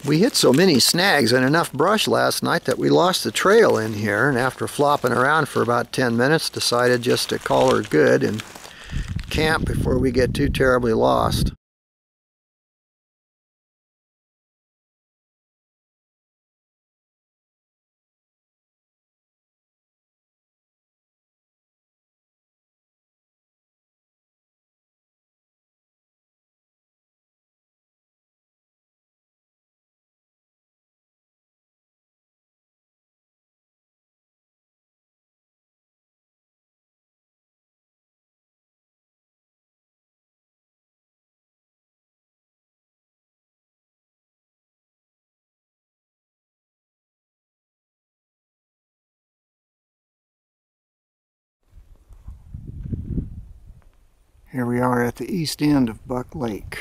We hit so many snags and enough brush last night that we lost the trail in here, and after flopping around for about 10 minutes decided just to call her good and camp before we get too terribly lost. Here we are at the east end of Buck Lake.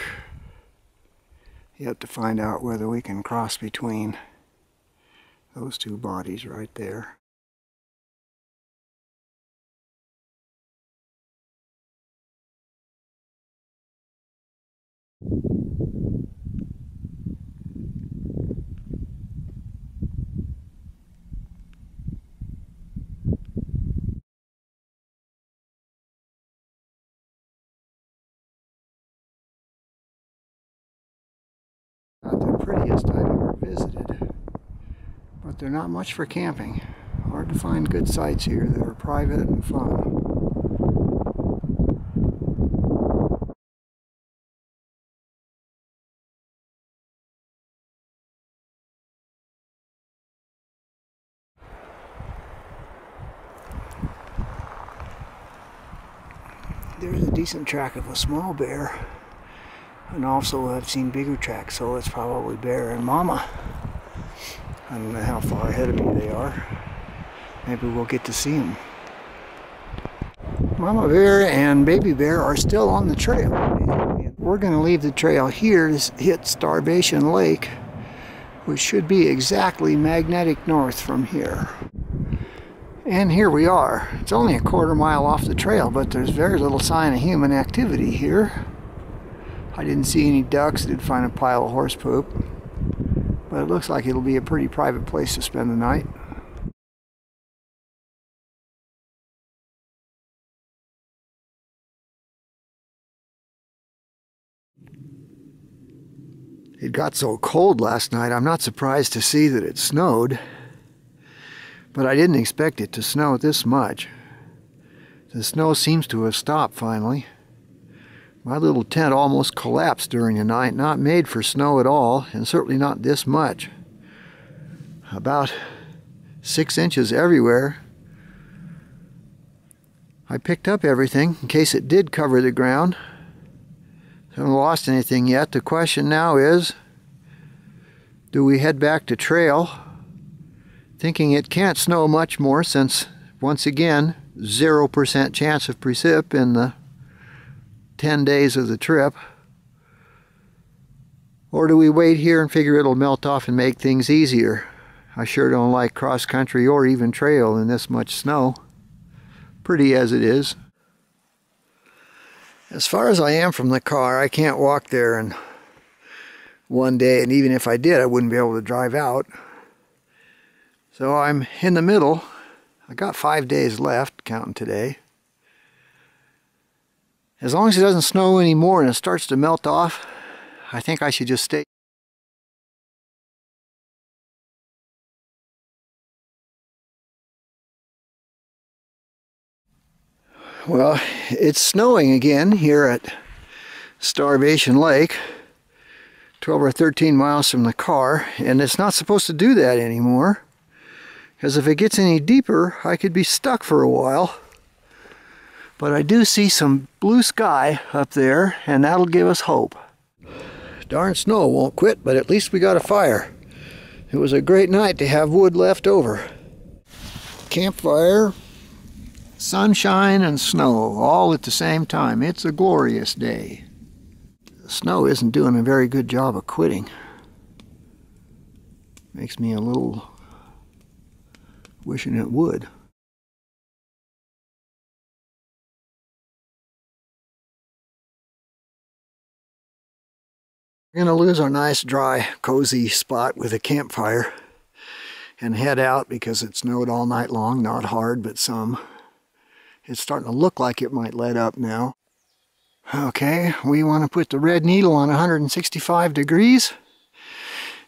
Yet to find out whether we can cross between those two bodies right there. Not the prettiest I've ever visited, but they're not much for camping. Hard to find good sites here that are private and fun. There's a decent track of a small bear, and also I've seen bigger tracks, so it's probably bear and mama. I don't know how far ahead of me they are. Maybe we'll get to see them. Mama bear and baby bear are still on the trail. We're going to leave the trail here to hit Starvation Lake, which should be exactly magnetic north from here. And here we are. It's only a quarter mile off the trail, but there's very little sign of human activity here. I didn't see any ducks. Did find a pile of horse poop. But it looks like it'll be a pretty private place to spend the night. It got so cold last night, I'm not surprised to see that it snowed. But I didn't expect it to snow this much. The snow seems to have stopped finally. My little tent almost collapsed during the night, not made for snow at all, and certainly not this much. About 6 inches everywhere. I picked up everything in case it did cover the ground. Haven't lost anything yet. The question now is, do we head back to trail, thinking it can't snow much more since, once again, 0% chance of precip in the 10 days of the trip? Or do we wait here and figure it'll melt off and make things easier? I sure don't like cross-country or even trail in this much snow, pretty as it is. As far as I am from the car, I can't walk there in one day, and even if I did, I wouldn't be able to drive out. So I'm in the middle. I got 5 days left, counting today. As long as it doesn't snow anymore and it starts to melt off, I think I should just stay. Well, it's snowing again here at Starvation Lake, 12 or 13 miles from the car, and it's not supposed to do that anymore. Because if it gets any deeper, I could be stuck for a while. But I do see some blue sky up there, and that'll give us hope. Darn snow won't quit, but at least we got a fire. It was a great night to have wood left over. Campfire, sunshine, and snow, all at the same time. It's a glorious day. The snow isn't doing a very good job of quitting. Makes me a little wishing it would. We're We're going to lose our nice, dry, cozy spot with a campfire and head out because it snowed all night long. Not hard, but some. It's starting to look like it might let up now. Okay, we want to put the red needle on 165 degrees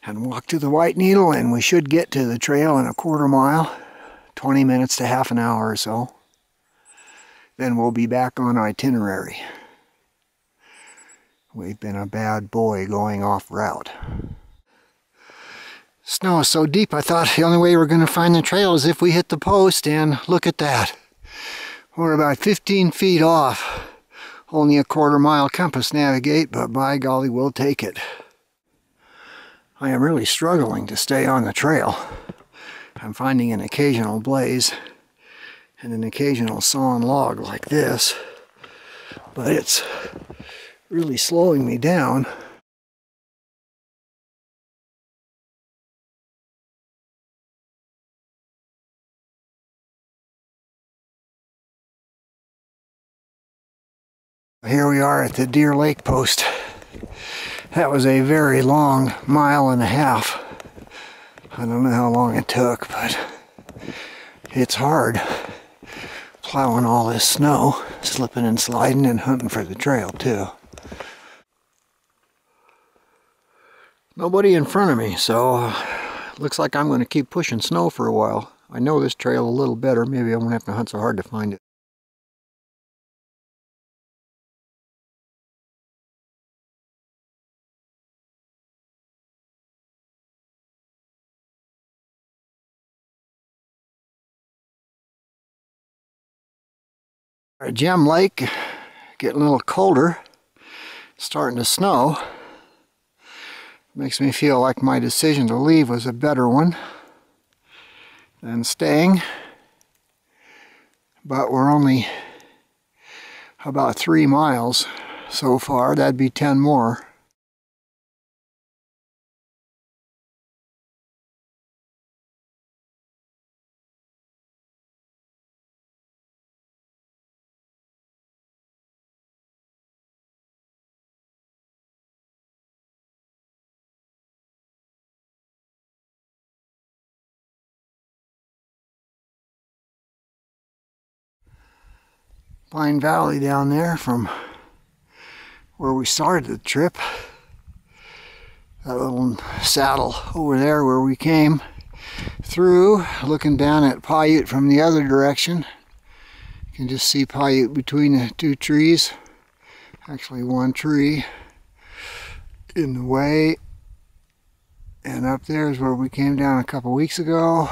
and walk to the white needle, and we should get to the trail in a quarter mile, 20 minutes to half an hour or so. Then we'll be back on itinerary. We've been a bad boy going off route. Snow is so deep, I thought the only way we're going to find the trail is if we hit the post, and look at that. We're about 15 feet off. Only a quarter mile compass navigate, but by golly, we'll take it. I am really struggling to stay on the trail. I'm finding an occasional blaze and an occasional sawn log like this, but it's really slowing me down. Here we are at the Deer Lake post. That was a very long mile and a half. I don't know how long it took, but it's hard plowing all this snow, slipping and sliding and hunting for the trail too. Nobody in front of me, so looks like I'm going to keep pushing snow for a while. I know this trail a little better. Maybe I won't have to hunt so hard to find it. Gem Lake, getting a little colder, starting to snow. Makes me feel like my decision to leave was a better one than staying. But we're only about 3 miles so far. That'd be 10 more. Pine Valley down there from where we started the trip. That little saddle over there where we came through, looking down at Piute from the other direction. You can just see Piute between the 2 trees. Actually 1 tree in the way. And up there is where we came down a couple weeks ago.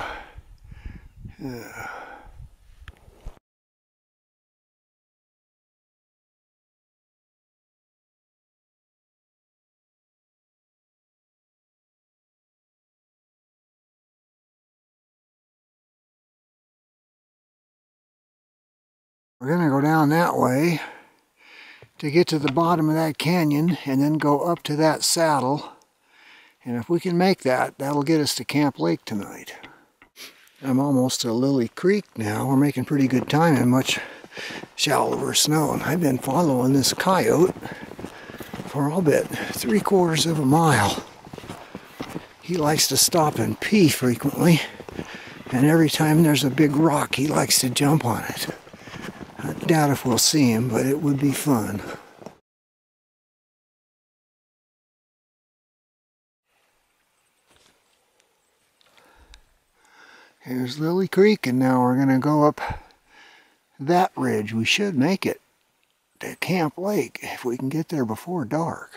We're going to go down that way to get to the bottom of that canyon and then go up to that saddle. And if we can make that, that'll get us to Camp Lake tonight. I'm almost to Lily Creek now. We're making pretty good time in much shallower snow. And I've been following this coyote for I'll bet 3/4 of a mile. He likes to stop and pee frequently. And every time there's a big rock, he likes to jump on it. I doubt if we'll see him, but it would be fun. Here's Lily Creek, and now we're going to go up that ridge. We should make it to Camp Lake if we can get there before dark.